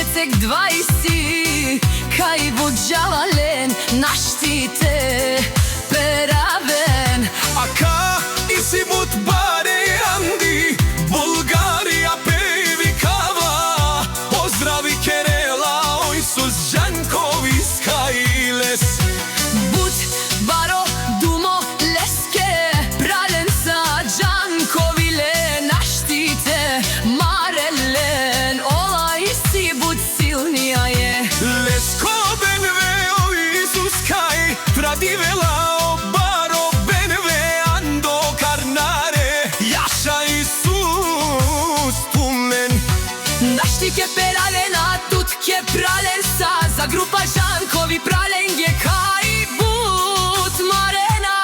Ecek dvaisi Kaj buđalalen Naštite Peraven Aka isimut bare Andi Bulgarija pevi kava Pozdravi Kerela Ojsus Žankovi Skajles But baro dumo leske Pralenca Žankovile Naštite Marelen Olaj si but silnija je Lesko benve o Isus kaj Pradivela o baro benve Ando karnare Jaša Isus pumen Naštike peralena Tutke pralenca Za grupa Žankovi pralenge Kaj but marena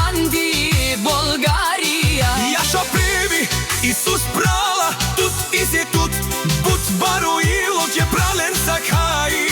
Andi Bulgarija Jaša privi Isus prala Tut is je tut But baro ilog je pralenca kaj